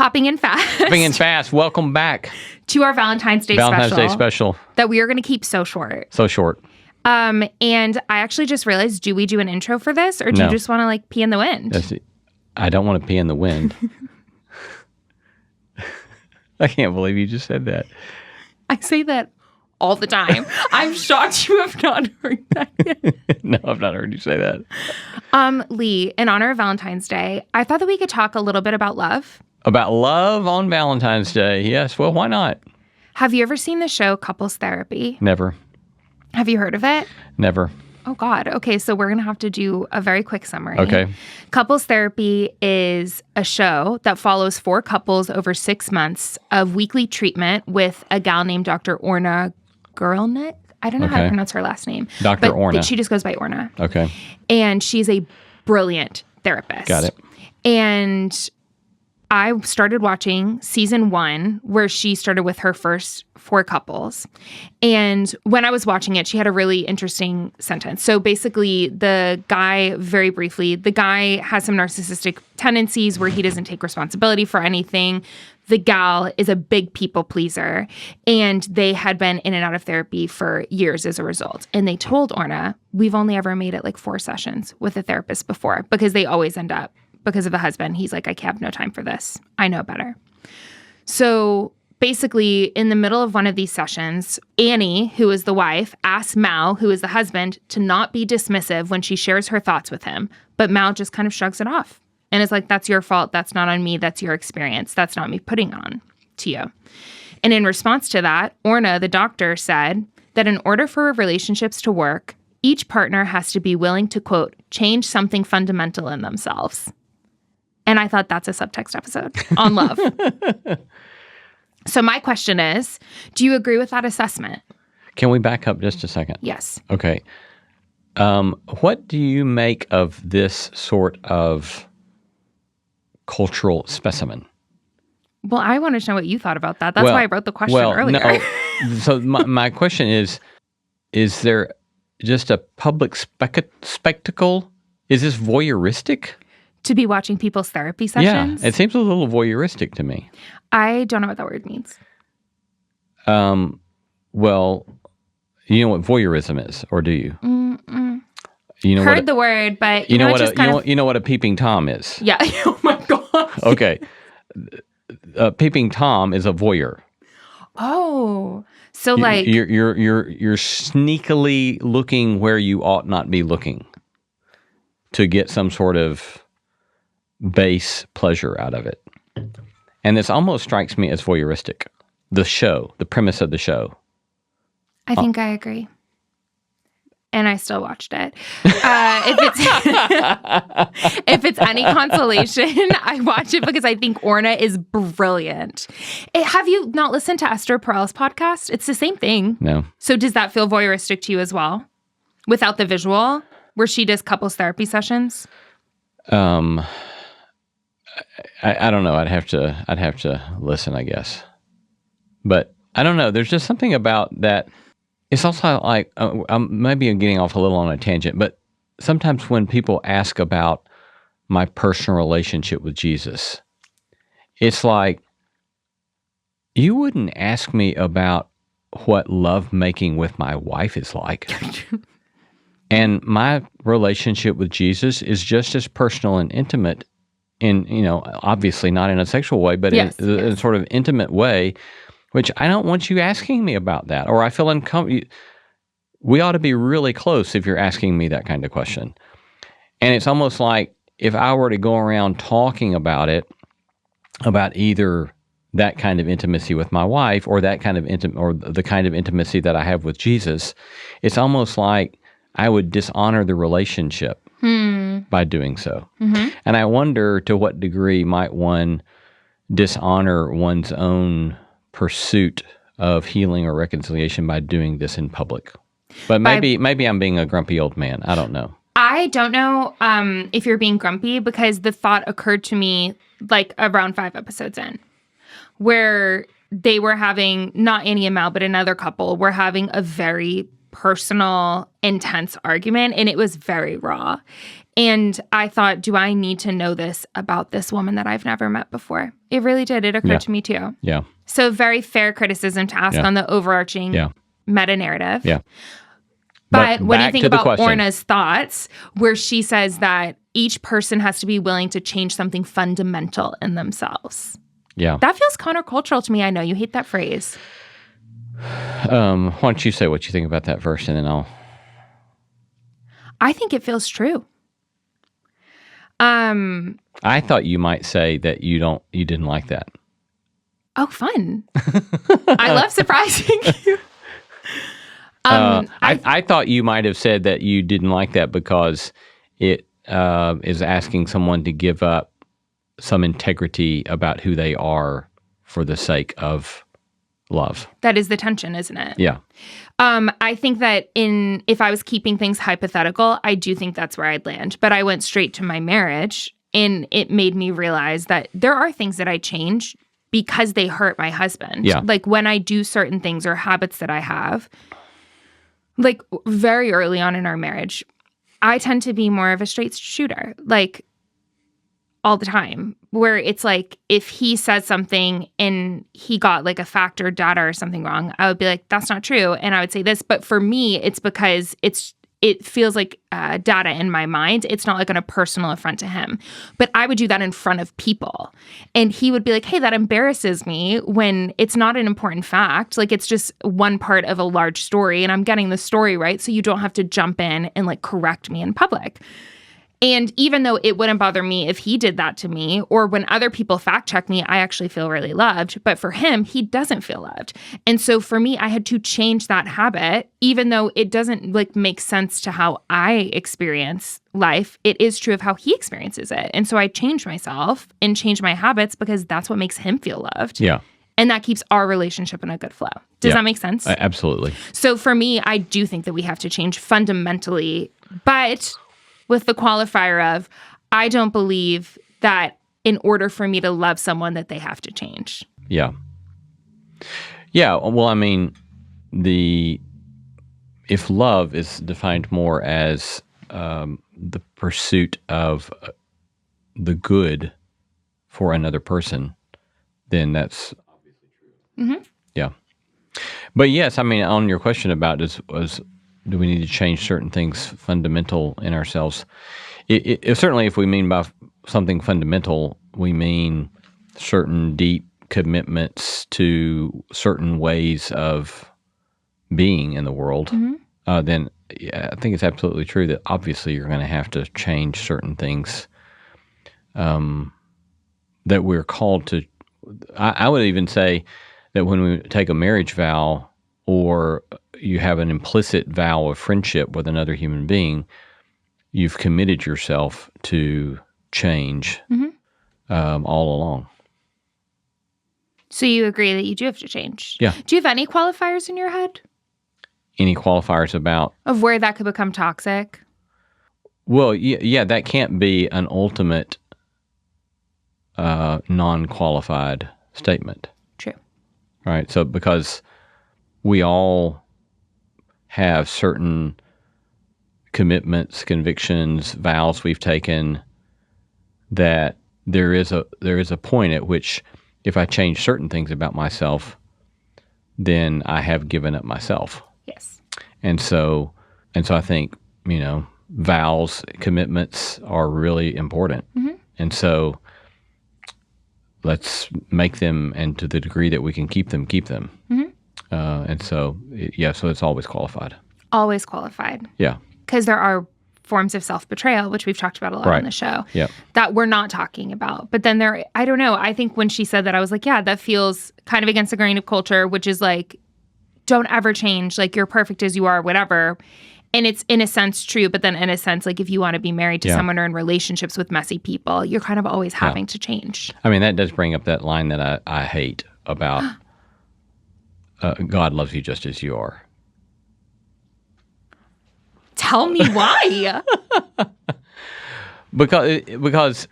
Hopping in fast. Hopping in fast. Welcome back to our Valentine's Day special. That we are going to keep so short. So short. And I actually just realized, do we do an intro for this, or do you just want to like pee in the wind? I don't want to pee in the wind. I can't believe you just said that. I say that all the time. I'm shocked you have not heard that yet. No, I've not heard you say that. Lee, in honor of Valentine's Day, I thought that we could talk a little bit about love. About love on Valentine's Day. Yes. Well, why not? Have you ever seen the show Couples Therapy? Never. Have you heard of it? Never. Oh, God. Okay, so we're going to have to do a very quick summary. Okay. Couples Therapy is a show that follows 4 couples over 6 months of weekly treatment with a gal named Dr. Orna Guralnick. I don't know how to pronounce her last name. Dr. Orna. But she just goes by Orna. Okay. And she's a brilliant therapist. Got it. And I started watching season 1, where she started with her first 4 couples. And when I was watching it, she had a really interesting sentence. So basically, the guy, very briefly, the guy has some narcissistic tendencies where he doesn't take responsibility for anything. The gal is a big people pleaser, and they had been in and out of therapy for years as a result. And they told Orna, we've only ever made it like 4 sessions with a therapist before, because they always end up, because of the husband, he's like, I have no time for this. I know better. So basically, in the middle of one of these sessions, Annie, who is the wife, asks Mao, who is the husband, to not be dismissive when she shares her thoughts with him. But Mao just kind of shrugs it off. And it's like, that's your fault. That's not on me. That's your experience. That's not me putting on to you. And in response to that, Orna, the doctor, said that in order for relationships to work, each partner has to be willing to, quote, change something fundamental in themselves. And I thought that's a Subtext episode on love. So my question is, do you agree with that assessment? Can we back up just a second? Yes. Okay. What do you make of this sort of cultural specimen? Well, I wanted to know what you thought about that. That's why I wrote the question earlier. No. So my question is there just a public spectacle? Is this voyeuristic? To be watching people's therapy sessions? Yeah, it seems a little voyeuristic to me. I don't know what that word means. Well, you know what voyeurism is, or do you? Mm-mm. You know Heard the word, but you know what a peeping Tom is. Yeah. Oh my God. Okay, a peeping Tom is a voyeur. Oh, so like you're sneakily looking where you ought not be looking to get some sort of base pleasure out of it. And this almost strikes me as voyeuristic. The premise of the show. I think I agree. And I still watched it. If it's any consolation, I watch it because I think Orna is brilliant. Have you not listened to Esther Perel's podcast? It's the same thing. No. So does that feel voyeuristic to you as well? Without the visual, where she does couples therapy sessions? I don't know. I'd have to listen, I guess. But I don't know. There's just something about that. It's also like, maybe I'm getting off a little on a tangent, but sometimes when people ask about my personal relationship with Jesus, it's like, you wouldn't ask me about what love making with my wife is like. And my relationship with Jesus is just as personal and intimate obviously not in a sexual way, but in a sort of intimate way, which I don't want you asking me about that. Or I feel uncomfortable. We ought to be really close if you're asking me that kind of question. And it's almost like if I were to go around talking about it, about either that kind of intimacy with my wife or that kind of or the kind of intimacy that I have with Jesus, it's almost like I would dishonor the relationship by doing so. Mm-hmm. And I wonder to what degree might one dishonor one's own pursuit of healing or reconciliation by doing this in public. But maybe I'm being a grumpy old man. I don't know. I don't know if you're being grumpy, because the thought occurred to me like around 5 episodes in, where they were having, not Annie and Mal, but another couple were having a very personal, intense argument, and it was very raw. And I thought, do I need to know this about this woman that I've never met before? It really did. It occurred to me too. Yeah. So very fair criticism to ask on the overarching meta narrative. Yeah. But when you back think to the about question. Orna's thoughts, where she says that each person has to be willing to change something fundamental in themselves. Yeah. That feels countercultural to me. I know you hate that phrase. Why don't you say what you think about that first, and then I'll... I think it feels true. I thought you might say that you didn't like that. Oh, fun. I love surprising you. I thought you might have said that you didn't like that because it is asking someone to give up some integrity about who they are for the sake of love. That is the tension, isn't it? Yeah. I think that if I was keeping things hypothetical, I do think that's where I'd land. But I went straight to my marriage, and it made me realize that there are things that I change because they hurt my husband. Yeah. Like when I do certain things or habits that I have, like very early on in our marriage, I tend to be more of a straight shooter, like all the time, where it's like if he says something and he got like a fact or data or something wrong, I would be like, that's not true. And I would say this. But for me, it's because it feels like data in my mind. It's not like on a personal affront to him. But I would do that in front of people. And he would be like, hey, that embarrasses me when it's not an important fact. Like it's just one part of a large story and I'm getting the story right. So you don't have to jump in and like correct me in public. And even though it wouldn't bother me if he did that to me, or when other people fact check me, I actually feel really loved. But for him, he doesn't feel loved. And so for me, I had to change that habit, even though it doesn't like make sense to how I experience life. It is true of how he experiences it. And so I changed myself and changed my habits because that's what makes him feel loved. Yeah. And that keeps our relationship in a good flow. Does that make sense? Absolutely. So for me, I do think that we have to change fundamentally, but with the qualifier of, I don't believe that in order for me to love someone that they have to change. Yeah. Yeah. Well, I mean, if love is defined more as the pursuit of the good for another person, then that's obviously true. Mm-hmm. Yeah. But yes, I mean, on your question about do we need to change certain things fundamental in ourselves? It certainly, if we mean by something fundamental, we mean certain deep commitments to certain ways of being in the world. Mm-hmm. Then I think it's absolutely true that obviously you're going to have to change certain things that we're called to. I would even say that when we take a marriage vow or you have an implicit vow of friendship with another human being, you've committed yourself to change all along. So you agree that you do have to change? Yeah. Do you have any qualifiers in your head? Any qualifiers about? Of where that could become toxic? Well, yeah, that can't be an ultimate non-qualified statement. True. Right? So because we all have certain commitments, convictions, vows we've taken that there is a point at which if I change certain things about myself, then I have given up myself. Yes. And so I think, vows, commitments are really important. Mm-hmm. And so let's make them, and to the degree that we can keep them. Mm-hmm. And so, so it's always qualified. Always qualified. Yeah. Because there are forms of self-betrayal, which we've talked about a lot on the show, that we're not talking about. But then I don't know, I think when she said that, I was like, yeah, that feels kind of against the grain of culture, which is like, don't ever change, like you're perfect as you are, whatever. And it's in a sense true, but then in a sense, like if you want to be married to someone or in relationships with messy people, you're kind of always having to change. I mean, that does bring up that line that I hate about God loves you just as you are. Tell me why. Because,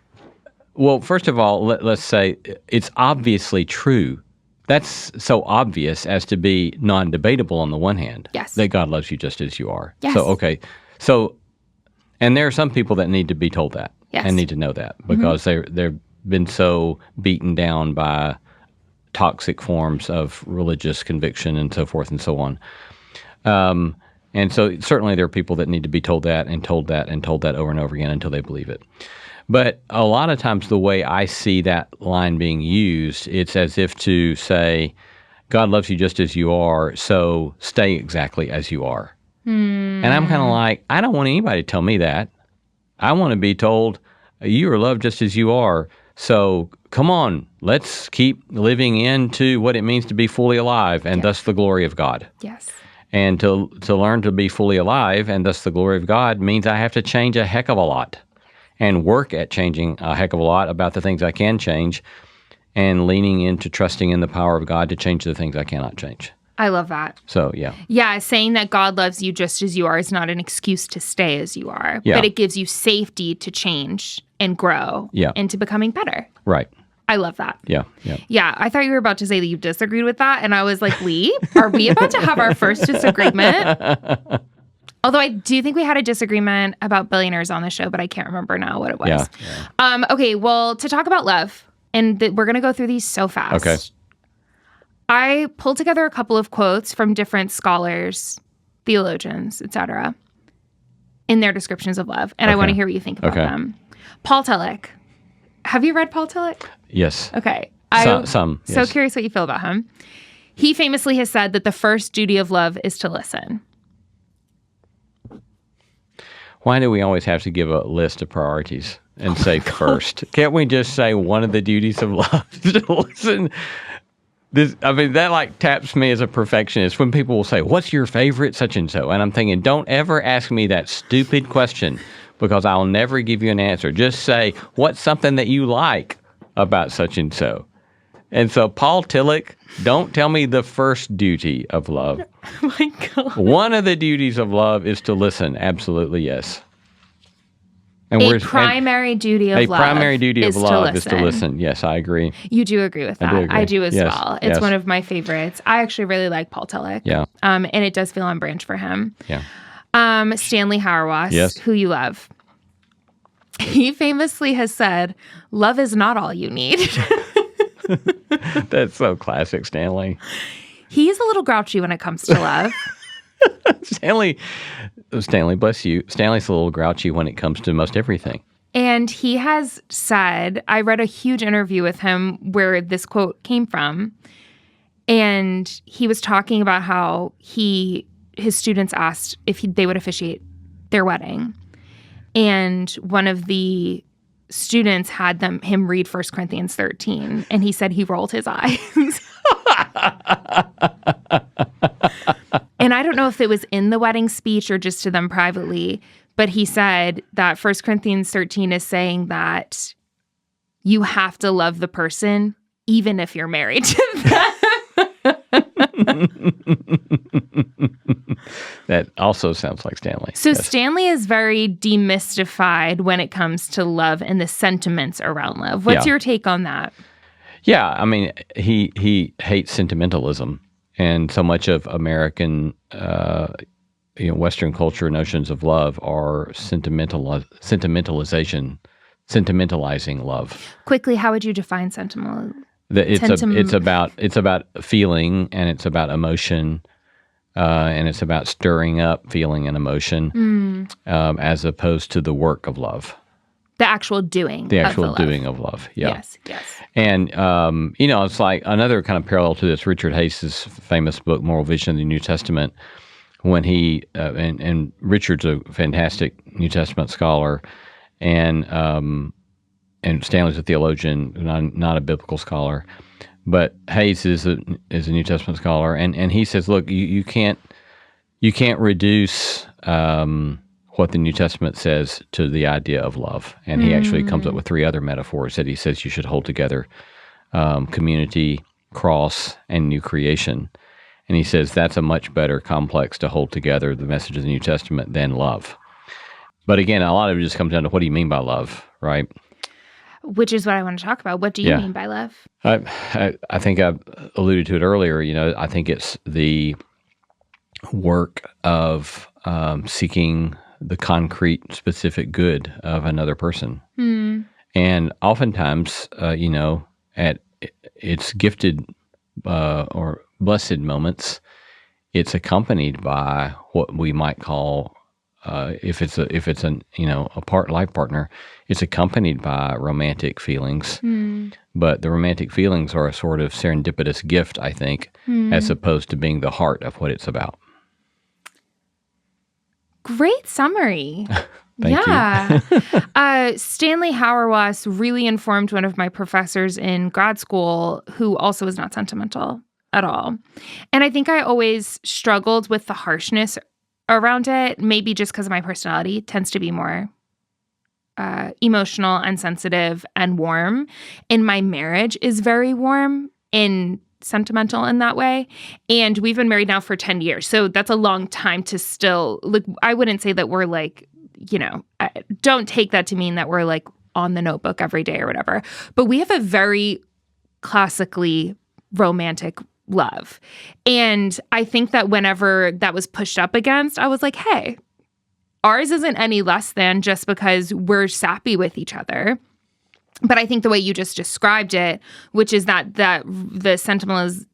well, first of all, let's say it's obviously true. That's so obvious as to be non-debatable on the one hand. Yes. That God loves you just as you are. Yes. So, okay. So, And there are some people that need to be told that and need to know that because they've been so beaten down by toxic forms of religious conviction and so forth and so on. And so certainly there are people that need to be told that and told that and told that over and over again until they believe it. But a lot of times the way I see that line being used, it's as if to say, God loves you just as you are, so stay exactly as you are. And I'm kind of like, I don't want anybody to tell me that. I want to be told, you are loved just as you are. So come on, let's keep living into what it means to be fully alive and thus the glory of God. Yes. And to learn to be fully alive and thus the glory of God means I have to change a heck of a lot and work at changing a heck of a lot about the things I can change and leaning into trusting in the power of God to change the things I cannot change. I love that. So, yeah. Yeah, saying that God loves you just as you are is not an excuse to stay as you are, but it gives you safety to change and grow into becoming better. Right. I love that. Yeah. Yeah, I thought you were about to say that you disagreed with that, and I was like, Lee, are we about to have our first disagreement? Although I do think we had a disagreement about billionaires on the show, but I can't remember now what it was. Yeah. Okay, well, to talk about love, and we're going to go through these so fast. Okay. I pulled together a couple of quotes from different scholars, theologians, etc., in their descriptions of love, and I want to hear what you think about them. Paul Tillich. Have you read Paul Tillich? Yes. Okay. Some. So yes. Curious what you feel about him. He famously has said that the first duty of love is to listen. Why do we always have to give a list of priorities and say first? Can't we just say one of the duties of love is to listen? That like taps me as a perfectionist when people will say, what's your favorite such and so? And I'm thinking, don't ever ask me that stupid question because I'll never give you an answer. Just say, what's something that you like about such and so? And so Paul Tillich, don't tell me the first duty of love. Oh my God. One of the duties of love is to listen. Absolutely, yes. And a primary duty of love is to listen. Yes, I agree. You do agree with that. I do as well. It's one of my favorites. I actually really like Paul Tillich. Yeah. And it does feel on brand for him. Yeah. Stanley Hauerwas, who you love. He famously has said, love is not all you need. That's so classic, Stanley. He's a little grouchy when it comes to love. Stanley, bless you. Stanley's a little grouchy when it comes to most everything. And he has said, I read a huge interview with him where this quote came from. And he was talking about how his students asked if they would officiate their wedding. And one of the students had him read 1 Corinthians 13. And he said he rolled his eyes. And I don't know if it was in the wedding speech or just to them privately, but he said that 1 Corinthians 13 is saying that you have to love the person even if you're married to them. That also sounds like Stanley. So Stanley is very demystified when it comes to love and the sentiments around love. What's your take on that? Yeah, I mean, he hates sentimentalism. And so much of American, Western culture notions of love are sentimentalizing love. Quickly, how would you define sentimental? It's about feeling, and it's about emotion, and it's about stirring up feeling and emotion, as opposed to the work of love. The actual doing. Doing of love. Yeah. Yes. And, it's like another kind of parallel to this, Richard Hays's famous book, Moral Vision of the New Testament, when he, and Richard's a fantastic New Testament scholar, and Stanley's a theologian, not a biblical scholar, but Hays is a New Testament scholar, and he says, look, you can't reduce what the New Testament says to the idea of love. And he actually comes up with 3 other metaphors that he says you should hold together: community, cross, and new creation. And he says that's a much better complex to hold together, the message of the New Testament, than love. But again, a lot of it just comes down to what do you mean by love, right? Which is what I want to talk about. What do you mean by love? I think I alluded to it earlier. I think it's the work of seeking the concrete, specific good of another person. Hmm. And oftentimes, at its gifted or blessed moments, it's accompanied by what we might call, if it's a life partner, it's accompanied by romantic feelings. But the romantic feelings are a sort of serendipitous gift, I think, as opposed to being the heart of what it's about. Great summary. Thank you. Stanley Hauerwas really informed one of my professors in grad school who also was not sentimental at all. And I think I always struggled with the harshness around it, maybe just because my personality tends to be more emotional and sensitive and warm. And my marriage is very warm and sentimental in that way. And we've been married now for 10 years. So that's a long time to still, like, I wouldn't say that we're like, don't take that to mean that we're like on the Notebook every day or whatever. But we have a very classically romantic love. And I think that whenever that was pushed up against, I was like, hey, ours isn't any less than just because we're sappy with each other. But I think the way you just described it, which is that the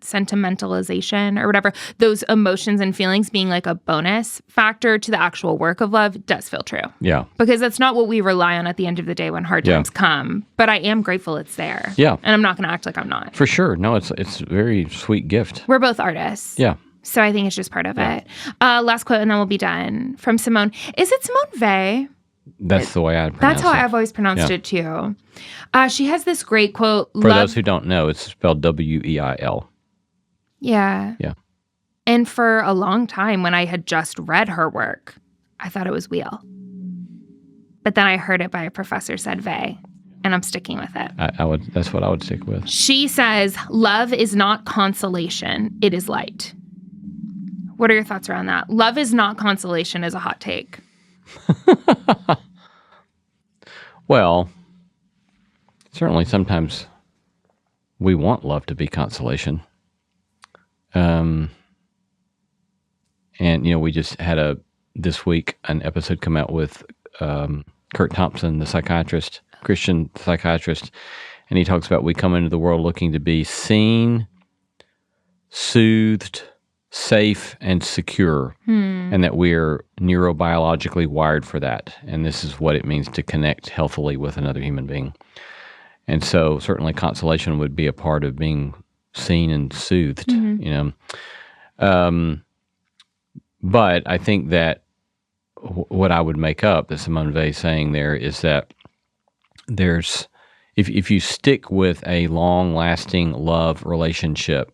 sentimentalization or whatever, those emotions and feelings being like a bonus factor to the actual work of love does feel true. Yeah. Because that's not what we rely on at the end of the day when hard times come. But I am grateful it's there. Yeah. And I'm not going to act like I'm not. For sure. No, it's a very sweet gift. We're both artists. Yeah. So I think it's just part of it. Last quote, and then we'll be done. From Simone. Is it Simone Weil? That's the way I pronounce it. That's how I've always pronounced it, too. She has this great quote. For those who don't know, it's spelled Weil. Yeah. Yeah. And for a long time, when I had just read her work, I thought it was Wheel. But then I heard it by a professor said Vey, and I'm sticking with it. That's what I would stick with. She says, love is not consolation, it is light. What are your thoughts around that? Love is not consolation is a hot take. Well, certainly sometimes we want love to be consolation. And, we just had this week an episode come out with Kurt Thompson, the psychiatrist, Christian psychiatrist, and he talks about we come into the world looking to be seen, soothed, safe, and secure, and that we're neurobiologically wired for that. And this is what it means to connect healthily with another human being. And so certainly consolation would be a part of being seen and soothed, But I think that what I would make up that Simone Weil is saying there is that there's, if you stick with a long-lasting love relationship,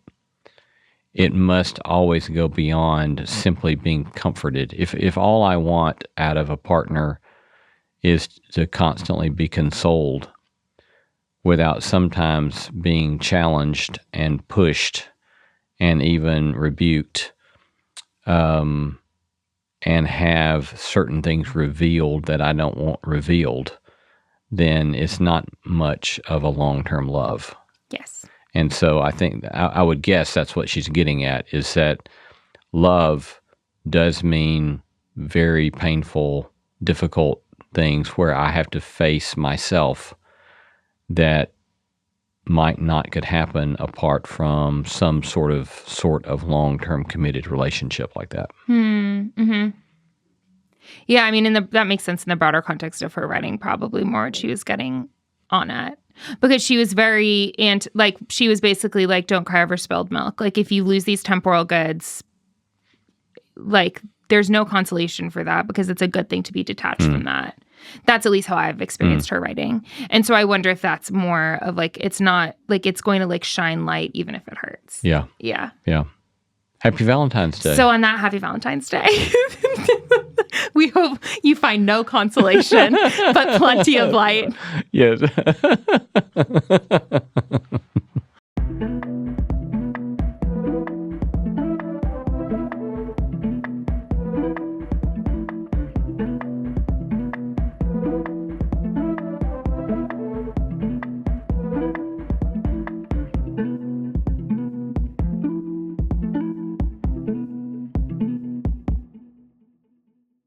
it must always go beyond simply being comforted. If all I want out of a partner is to constantly be consoled without sometimes being challenged and pushed and even rebuked, and have certain things revealed that I don't want revealed, then it's not much of a long-term love. Yes. And so I think I would guess that's what she's getting at, is that love does mean very painful, difficult things where I have to face myself that might not could happen apart from some sort of long-term committed relationship like that. Mm-hmm. Yeah, I mean, that makes sense in the broader context of her writing, probably more what she was getting on at. Because she was she was basically like, don't cry over spilled milk. Like, if you lose these temporal goods, like, there's no consolation for that because it's a good thing to be detached from that. That's at least how I've experienced her writing. And so I wonder if that's more of like, it's not like it's going to like shine light even if it hurts. Yeah. Yeah. Yeah. Happy Valentine's Day. So on that, happy Valentine's Day. We hope you find no consolation, but plenty of light. Yes.